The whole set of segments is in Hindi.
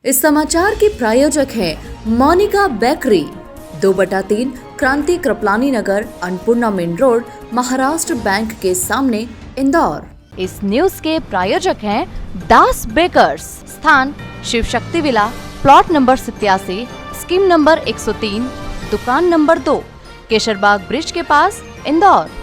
इस समाचार के प्रायोजक हैं Monika bakery, 2/3 Kranti Kripalani Nagar, Annapurna main road, Maharashtra bank के सामने, इंदौर। इस न्यूज के प्रायोजक हैं दास बेकर्स, स्थान Shiv Shakti villa, plot number 87, scheme number 103, दुकान नंबर 2, केशरबाग ब्रिज के पास, इंदौर।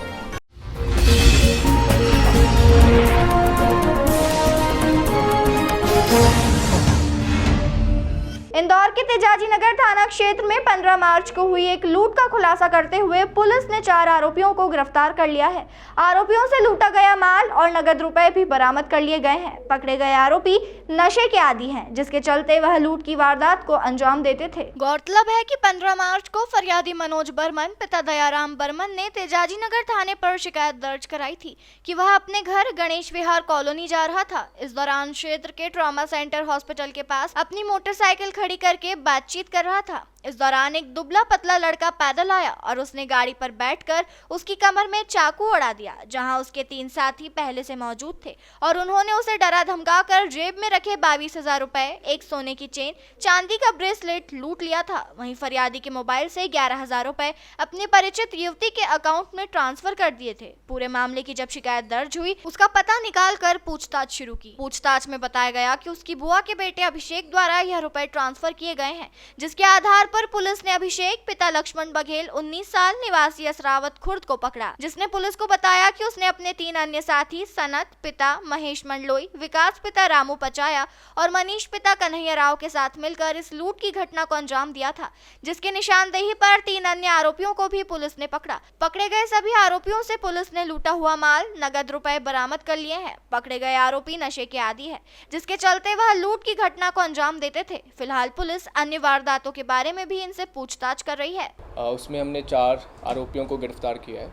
इंदौर के तेजाजी नगर थाना क्षेत्र में 15 मार्च को हुई एक लूट का खुलासा करते हुए पुलिस ने 4 आरोपियों को गिरफ्तार कर लिया है। आरोपियों से लूटा गया माल और नगद रुपए भी बरामद कर लिए गए हैं। पकड़े गए आरोपी नशे के आदी हैं, जिसके चलते वह लूट की वारदात को अंजाम देते थे। गौरतलब है कि 15 मार्च को फरियादी मनोज बर्मन पिता दयाराम बर्मन ने तेजाजी नगर थाने पर शिकायत दर्ज कराई थी कि वह अपने घर गणेश विहार कॉलोनी जा रहा था। इस दौरान क्षेत्र के ट्रॉमा सेंटर हॉस्पिटल के पास अपनी मोटरसाइकिल खड़ी करके बातचीत कर रहा था। इस दौरान एक दुबला पतला लड़का पैदल आया और उसने गाड़ी पर बैठकर उसकी कमर में चाकू अड़ा दिया, जहां उसके 3 साथी पहले से मौजूद थे और उन्होंने उसे डरा धमकाकर जेब में रखे 22,000 रुपए, एक सोने की चेन, चांदी का ब्रेसलेट लूट लिया था। वहीं फरियादी के मोबाइल से 11,000 रुपए अपने परिचित युवती के अकाउंट में ट्रांसफर कर दिए थे। पूरे मामले की जब शिकायत दर्ज हुई, उसका पता निकाल कर पूछताछ शुरू की। पूछताछ में बताया गया कि उसकी बुआ के बेटे अभिषेक द्वारा यह रुपए ट्रांसफर किए गए हैं, जिसके आधार पर पुलिस ने अभिषेक पिता लक्ष्मण बघेल 19 साल निवासी असरावत खुर्द को पकड़ा, जिसने पुलिस को बताया कि उसने अपने 3 अन्य साथी सनत पिता महेश मंडलोई, विकास पिता रामू पचाया और मनीष पिता कन्हैया राव के साथ मिलकर इस लूट की घटना को अंजाम दिया था, जिसके निशानदेही पर 3 अन्य आरोपियों को भी पुलिस ने पकड़ा। पकड़े गए सभी आरोपियों से पुलिस ने लूटा हुआ माल, नगद रुपए बरामद कर लिए हैं। पकड़े गए आरोपी नशे के आदी है, जिसके चलते वह लूट की घटना को अंजाम देते थे। फिलहाल पुलिस अन्य वारदातों के बारे में भी इनसे पूछताछ कर रही है। उसमें हमने 4 आरोपियों को गिरफ्तार किया है।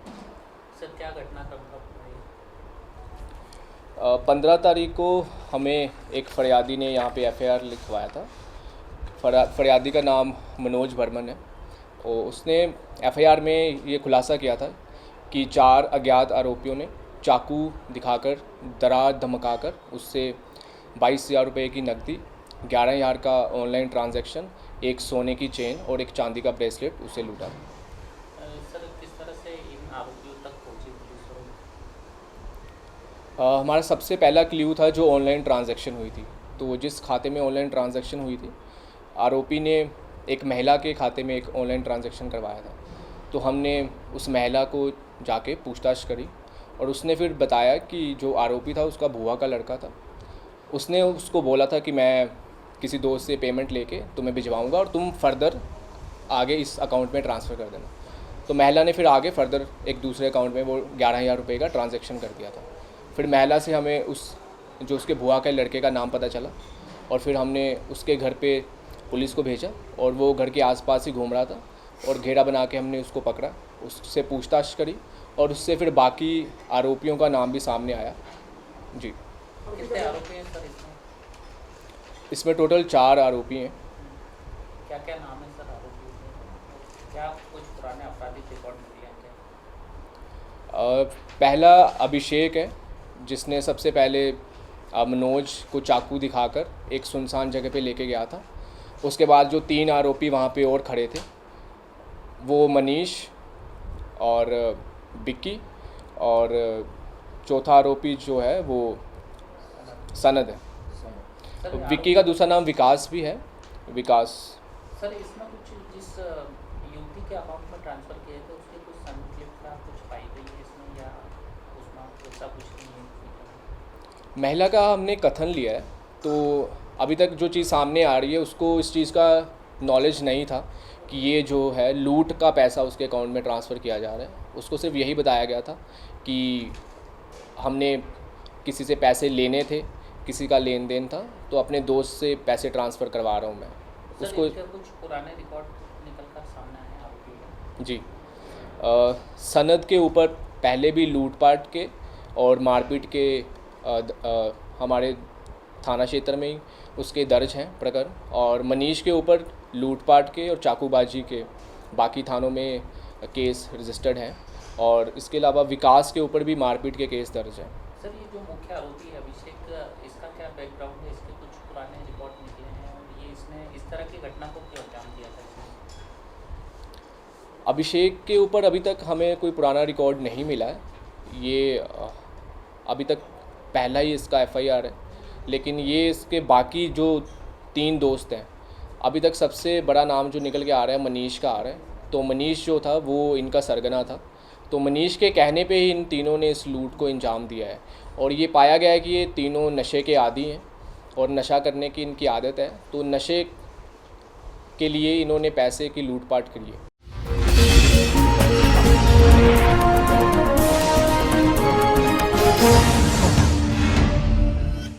सर, क्या घटना कब 15 तारीख को हमें एक फरियादी ने यहाँ पे FIR लिखवाया था। फरियादी का नाम मनोज बर्मन है और उसने FIR में ये खुलासा किया था कि 4 अज्ञात आरोपियों ने चाकू दिखाकर डरा धमकाकर उससे 22,000 रुपये की नकदी, 11,000 का ऑनलाइन ट्रांजैक्शन, एक सोने की चेन और एक चांदी का ब्रेसलेट उसे लूटा। सर, किस तरह से इन आरोपियों तक पहुंची पुलिस? हमारा सबसे पहला क्ल्यू था जो ऑनलाइन ट्रांजैक्शन हुई थी। तो जिस खाते में ऑनलाइन ट्रांजैक्शन हुई थी, आरोपी ने एक महिला के खाते में एक ऑनलाइन ट्रांजैक्शन करवाया था। तो हमने उस महिला को जाके पूछताछ करी और उसने फिर बताया कि जो आरोपी था उसका बुआ का लड़का था। उसने उसको बोला था कि मैं किसी दोस्त से पेमेंट लेके तुम्हें भिजवाऊंगा और तुम फर्दर आगे इस अकाउंट में ट्रांसफ़र कर देना। तो महिला ने फिर आगे फर्दर एक दूसरे अकाउंट में वो 11,000 रुपये का ट्रांजैक्शन कर दिया था। फिर महिला से हमें उसके बुआ के लड़के का नाम पता चला और फिर हमने उसके घर पे पुलिस को भेजा और वो घर के आसपास ही घूम रहा था और घेरा बना के हमने उसको पकड़ा, उससे पूछताछ करी और उससे फिर बाकी आरोपियों का नाम भी सामने आया। जी, कितने आरोपी हैं सर इसमें टोटल 4 आरोपी हैं। क्या क्या नाम है सर आरोपियों के? क्या कुछ पुराने आपराधिक रिकॉर्ड मिले हैं क्या? पहला अभिषेक है, जिसने सबसे पहले मनोज को चाकू दिखाकर एक सुनसान जगह पे लेके गया था। उसके बाद जो 3 आरोपी वहाँ पे और खड़े थे, वो मनीष और बिक्की और चौथा आरोपी जो है वो सनद है। विक्की का दूसरा नाम विकास भी है, विकास। सर, इसमें कुछ जिस युवती के अकाउंट में ट्रांसफ़र किए थे उसके कुछ संलिप्तता कुछ पाई गई है इसमें, या उसमें ऐसा कुछ नहीं है? महिला का हमने कथन लिया है, तो अभी तक जो चीज़ सामने आ रही है उसको इस चीज़ का नॉलेज नहीं था कि ये जो है लूट का पैसा उसके अकाउंट में ट्रांसफ़र किया जा रहा है। उसको सिर्फ यही बताया गया था कि हमने किसी से पैसे लेने थे, किसी का लेन देन था, तो अपने दोस्त से पैसे ट्रांसफ़र करवा रहा हूँ मैं उसको। कुछ पुराने रिकॉर्ड निकल कर सामने आए आरोपियों? जी, सनद के ऊपर पहले भी लूटपाट के और मारपीट के हमारे थाना क्षेत्र में ही उसके दर्ज हैं प्रकरण, और मनीष के ऊपर लूटपाट के और चाकूबाजी के बाकी थानों में केस रजिस्टर्ड हैं, और इसके अलावा विकास के ऊपर भी मारपीट के केस दर्ज हैं। सर, ये जो मुख्य आरोपी है अभिषेक, इसका क्या बैकग्राउंड है? इसके कुछ पुराने रिकॉर्ड निकले हैं और ये तरह की घटना को क्यों अंजाम दिया था इसने? अभिषेक के ऊपर अभी तक हमें कोई पुराना रिकॉर्ड नहीं मिला है। ये अभी तक पहला ही इसका एफआईआर है, लेकिन ये इसके बाकी जो 3 दोस्त हैं, अभी तक सबसे बड़ा नाम जो निकल के आ रहा है मनीष का आ रहा है। तो मनीष जो था वो इनका सरगना था, तो मनीष के कहने पे ही इन तीनों ने इस लूट को अंजाम दिया है। और ये पाया गया है कि ये तीनों नशे के आदी हैं और नशा करने की इनकी आदत है, तो नशे के लिए इन्होंने पैसे की लूटपाट करी है।